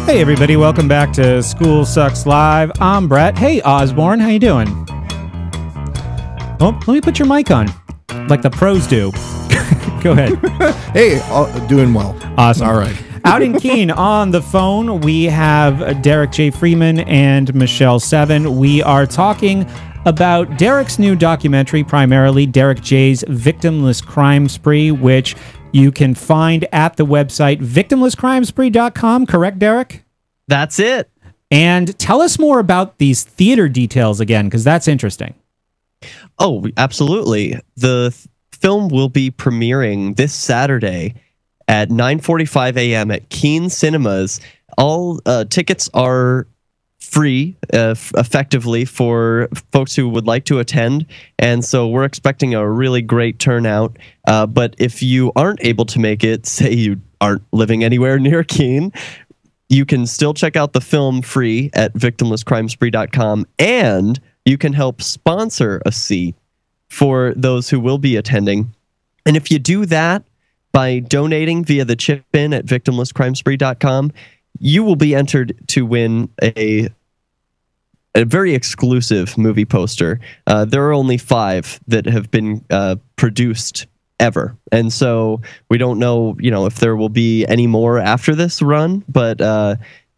Hey everybody, welcome back to School Sucks Live. I'm Brett. Hey Osborne, how you doing? Oh, let me put your mic on, like the pros do. Go ahead. Hey, doing well. Awesome. All right. Out in Keene on the phone, we have Derrick J. Freeman and Michele Seven. We are talking about Derrick's new documentary, primarily Derrick J's Victimless-Crime-Spree, which you can find at the website victimless-crime-spree.com. Correct, Derrick? That's it. And tell us more about these theater details again, because that's interesting. Oh, absolutely. The film will be premiering this Saturday at 9:45 a.m. at Keene Cinemas. All tickets are free, effectively, for folks who would like to attend, and so we're expecting a really great turnout. But if you aren't able to make it, say you aren't living anywhere near Keene, you can still check out the film free at victimless-crime-spree.com, and you can help sponsor a seat for those who will be attending. And if you do that by donating via the chip-in at victimless-crime-spree.com, you will be entered to win a very exclusive movie poster. There are only 5 that have been produced ever, and so we don't know, if there will be any more after this run, but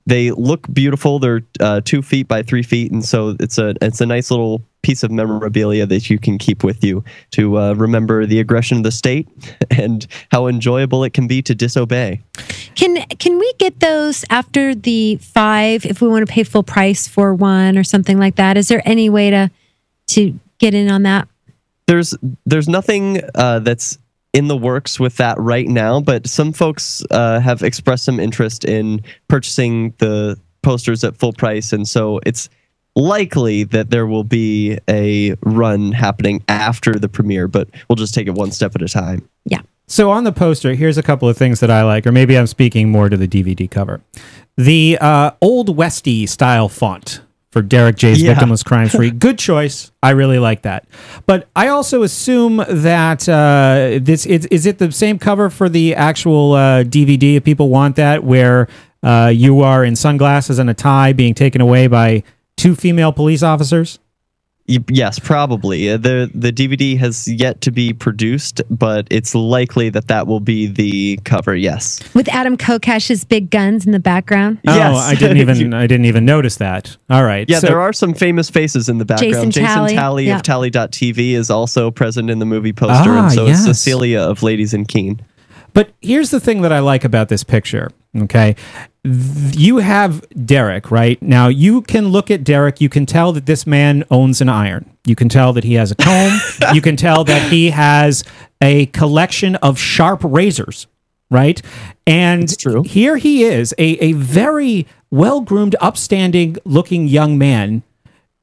they look beautiful. They're 2 feet by 3 feet, and so it's a nice little piece of memorabilia that you can keep with you to remember the aggression of the state and how enjoyable it can be to disobey. Can we get those after the 5 if we want to pay full price for one or something like that? Is there any way to get in on that? There's nothing that's in the works with that right now, but some folks have expressed some interest in purchasing the posters at full price, and so it's likely that there will be a run happening after the premiere, but we'll just take it one step at a time. Yeah. So on the poster, here's a couple of things that I like, or maybe I'm speaking more to the DVD cover. The Old Westy style font for Derrick J's Victimless-Crime-Spree. Good choice. I really like that. But I also assume that is it the same cover for the actual DVD, if people want that, where you are in sunglasses and a tie being taken away by 2 female police officers? Yes, probably. The DVD has yet to be produced, but it's likely that will be the cover. Yes, with Adam Kokash's big guns in the background. Oh, yes. I didn't even notice that. All right. Yeah, so there are some famous faces in the background. Jason Talley of yeah. Tally.tv is also present in the movie poster, and so is Cecilia of Ladies in Keene. But here's the thing that I like about this picture, okay? You have Derrick, right? Now, you can look at Derrick. You can tell that this man owns an iron. You can tell that he has a comb. You can tell that he has a collection of sharp razors, right? And it's true. Here he is, a very well-groomed, upstanding-looking young man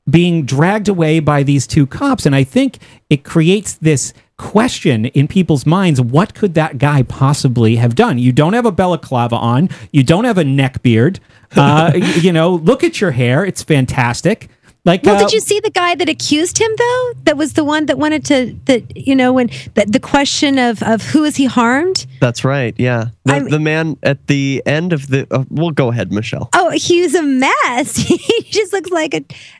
being dragged away by these 2 cops. And I think it creates this question in people's minds: what could that guy possibly have done? You don't have a balaclava on, you don't have a neck beard, look at your hair, it's fantastic. Like, well, did you see the guy that accused him, though? That was the one that wanted to, when the question of who is he harmed? That's right, yeah. The man at the end of the... well, go ahead, Michelle. Oh, he was a mess. He just looks like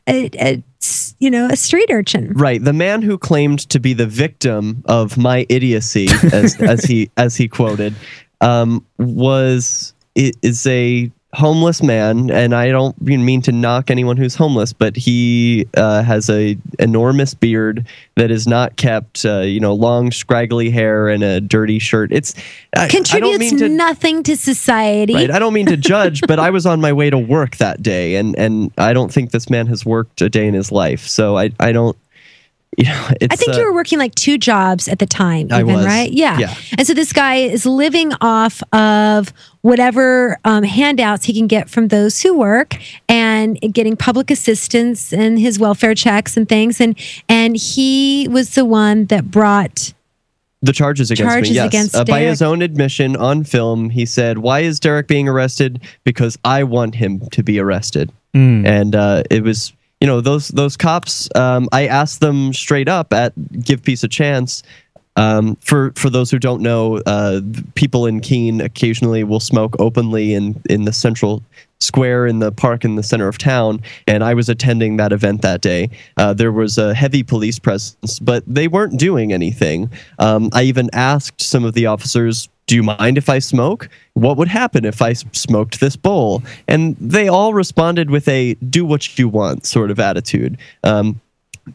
a street urchin. Right, the man who claimed to be the victim of my idiocy, as he quoted, is a homeless man, and I don't mean to knock anyone who's homeless, but he has a enormous beard that is not kept, long scraggly hair and a dirty shirt. Contributes nothing to society. Right, I don't mean to judge, but I was on my way to work that day, and I don't think this man has worked a day in his life, so I don't... I think you were working like 2 jobs at the time, right? Yeah. And so this guy is living off of whatever handouts he can get from those who work, and getting public assistance and his welfare checks and things. And he was the one that brought the charges against me. Yes, by his own admission on film, he said, "Why is Derrick being arrested? Because I want him to be arrested." And it was... those cops, I asked them straight up at Give Peace a Chance, For those who don't know, people in Keene occasionally will smoke openly in the central square in the park in the center of town, and I was attending that event that day. There was a heavy police presence, but they weren't doing anything. I even asked some of the officers, do you mind if I smoke? What would happen if I smoked this bowl? And they all responded with a do what you want sort of attitude.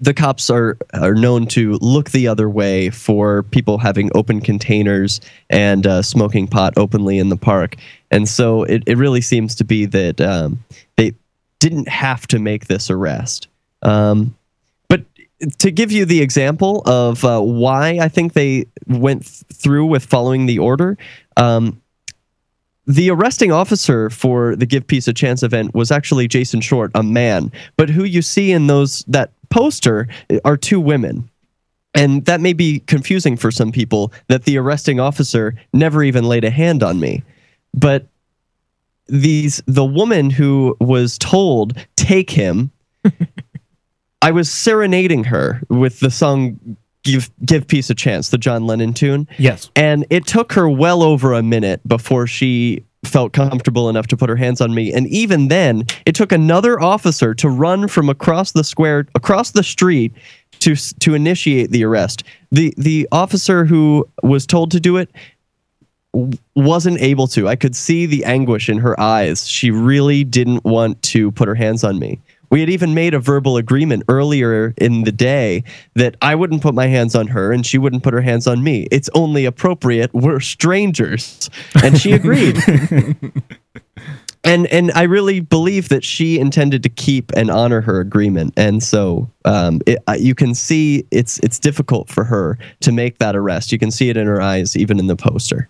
The cops are known to look the other way for people having open containers and smoking pot openly in the park. And so it really seems to be that they didn't have to make this arrest. But to give you the example of why I think they went through with following the order, the arresting officer for the Give Peace a Chance event was actually Jason Short, a man. But who you see in that poster are two women. And that may be confusing for some people that the arresting officer never even laid a hand on me. But the woman who was told, take him, I was serenading her with the song Give Peace a Chance, the John Lennon tune. Yes. And it took her well over a minute before she felt comfortable enough to put her hands on me. And even then, it took another officer to run from across the square, across the street, to initiate the arrest. The officer who was told to do it wasn't able to. I could see the anguish in her eyes. She really didn't want to put her hands on me. We had even made a verbal agreement earlier in the day that I wouldn't put my hands on her and she wouldn't put her hands on me. It's only appropriate. We're strangers. And she agreed. And I really believe that she intended to keep and honor her agreement. And so you can see it's difficult for her to make that arrest. You can see it in her eyes, even in the poster.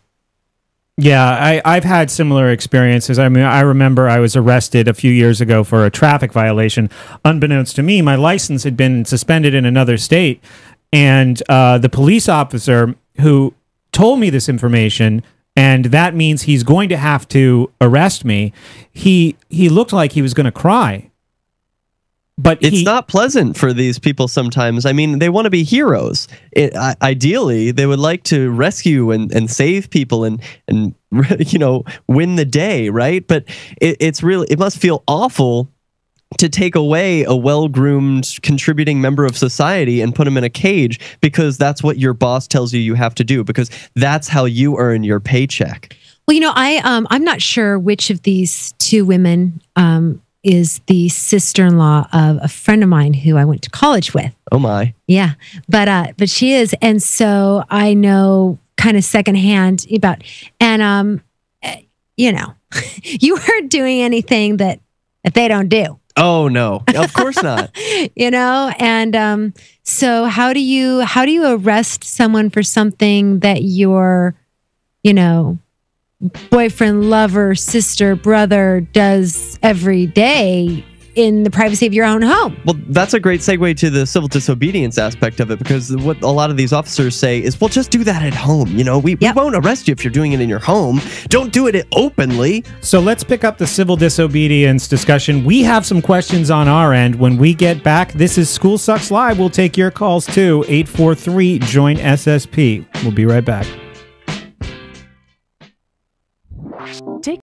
Yeah, I've had similar experiences. I mean, I remember I was arrested a few years ago for a traffic violation. Unbeknownst to me, my license had been suspended in another state, and the police officer who told me this information, and that means he's going to have to arrest me, he looked like he was going to cry. But it's not pleasant for these people sometimes. I mean, they want to be heroes. Ideally, they would like to rescue and save people and win the day, right? But it must feel awful to take away a well-groomed, contributing member of society and put him in a cage because that's what your boss tells you have to do, because that's how you earn your paycheck. Well, I'm not sure which of these two women is the sister-in-law of a friend of mine who I went to college with. Oh my. Yeah. But she is. And so I know kind of secondhand about, and you weren't doing anything that they don't do. Oh no, of course not. And so how do you arrest someone for something that your, boyfriend, lover, sister, brother does every day in the privacy of your own home? Well, that's a great segue to the civil disobedience aspect of it, because what a lot of these officers say is, well, just do that at home. We won't arrest you if you're doing it in your home. Don't do it openly. So let's pick up the civil disobedience discussion. We have some questions on our end. When we get back, this is School Sucks Live. We'll take your calls too. 843-JOIN-SSP. We'll be right back.